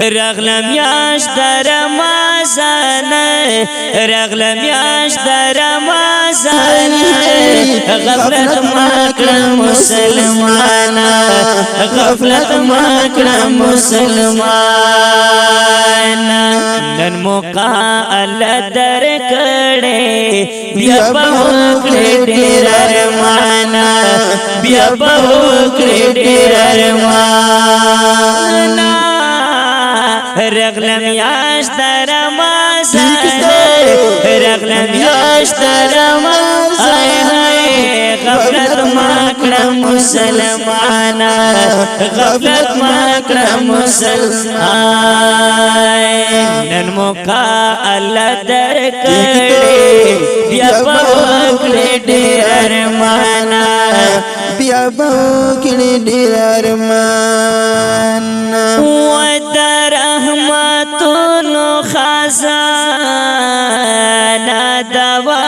رغلم یاش در رمضان رغلم یاش در رمضان غفلت مکړه مسلمان غفلت مکړه مسلمان نن موقع الله درکړې بیا په وکړې ډېر ارمان بیا په وکړې ډېر ارمان رغلم یاش در رمضان رغلم یاش در رمضان غفلت مکړه مسلمان غفلت مکړه مسلمان نن موقع الله درکړې بیا په وکړې ډېر ارمان بیا په وکړې ډېر ارمان رحمتونو خزانه دوا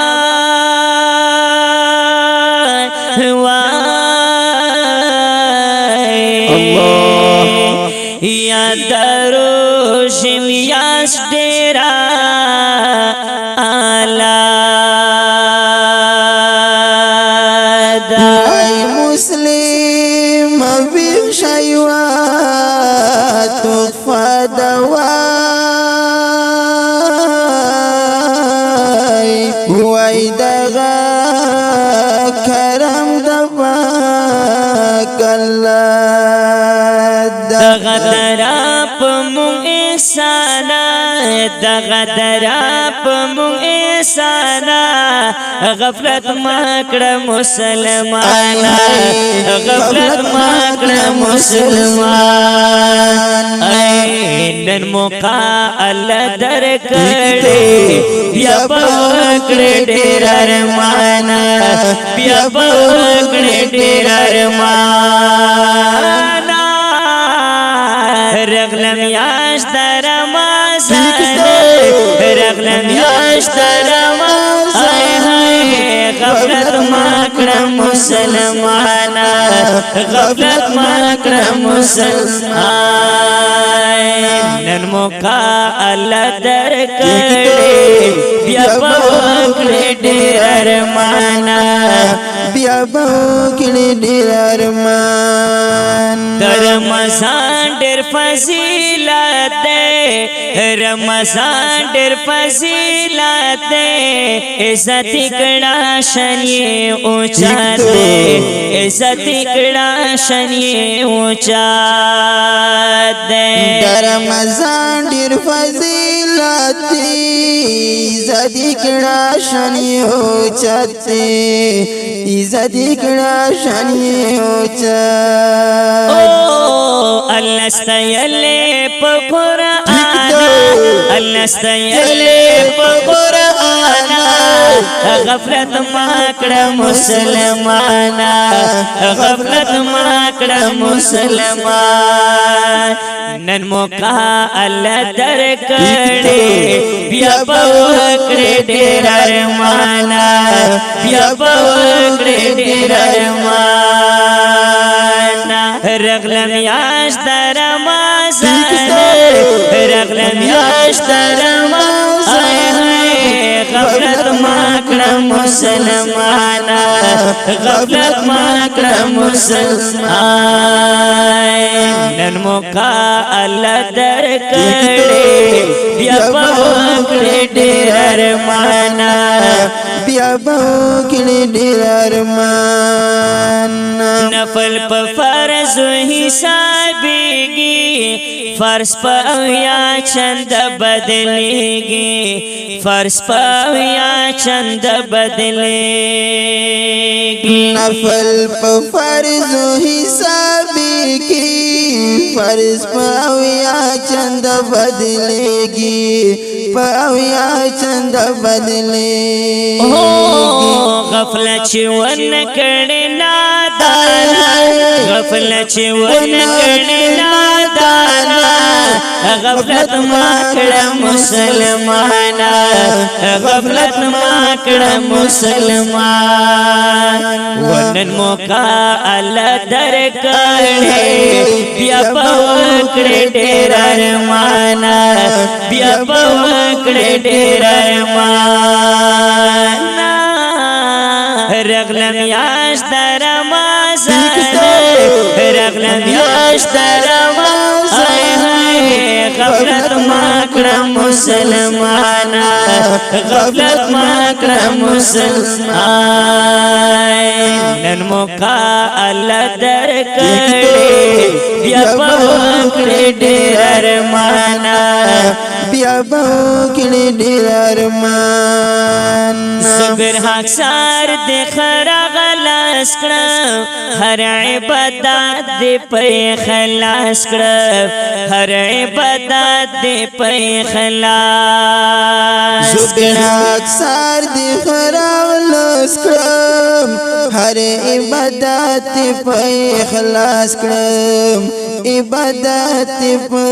یا دروش میاش ډیرا آلاد ای مسلم وی شایوا تخفى دواي ويدغا كرم دواك الله دغا دراب مون احسانا دغا دراب مون احسانا غفلت مکړه مسلمان غفلت مکړه مسلمان نن موقع الله درکړې بیا په وکړې ډېر ارمان بیا په وکړې ډېر ارمان رغلم یاش در رمضان رغلم یاش در رمضان غفلت مکړه مسلمان غفلت مکړه مسلمان نن موقع الله درکړې بیا په وکړې ډېر ارمان بیا په وکړې ډېر ارمان رمضان ډېر فضیلت دی رمضان ډېر فضیلت دی عزت کړه شان یې اوچت دی عزت کړه شان یې اوچت دی رمضان ډېر فضیلت دی عزت کړه شان یې اوچت دی عزت کړه شان یې اوچت الله استایلې په قرآن الله استایلې په قرآن غفلت مکړه مسلمان غفلت مکړه مسلمان نن موقع الله درکړې بیا په وکړې ډېر ارمان بیا په وکړې ډېر ارمان رغلم یاش در رمضان رغلم یاش در رمضان غفلت مکړه مسلمان غفلت مکړه مسلمان نن موقع الله درکړې بیا په وکړې ډېر ارمان بیا په وکړې ډېر ارمان نفل په فرض حسابيږي فرض په یا چند بدلېږي فرض په یا چند بدلېږي نفل په فرض حسابيږي فرض په یا چند بدلېږي په یا چند بدلېږي غفلت چې ونکړې نادان غفلت چې ونکړې نادان غفلت مکړه مسلمان غفلت مکړه مسلمان ونن موقع الله درکړې بیا په وکړې ډېر ارمان په وکړې ډېر ارمانه رغلم یاش در رمضان رغلم یاش در رمضان غفلت مکړه مسلمانا غفلت مکړه مسلمان نن موقع الله درکړې بیا په وکړې ډېر ارمانه بیا په وکړې ډېر ارمان صبر حق سار دې خرا غلاس کړه هر عبادت دې په خلاص کړه هر عبادت دې په خلاص صبر حق سار دې خرا غلاس کړه هر عبادت دې په خلاص کړه عبادت دې په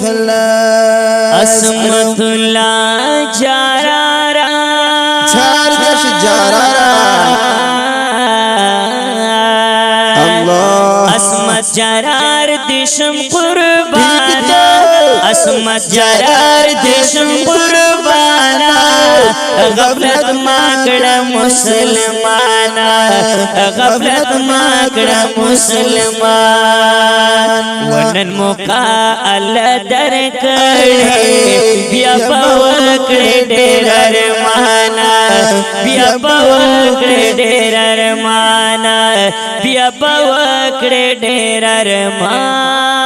خلاص اسمت الله جارارا چار دش جارارا الله اسمت جرار دشم قربان اسمت جرار دشم قربان غفلت مکړه مسلمانا غفلت مکړه مسلمان ونن موقع الله درکړې بیا په وکړې ډېر ارمانه بیا په وکړې ډېر ارمانه بیا په وکړې ډېر ارمانه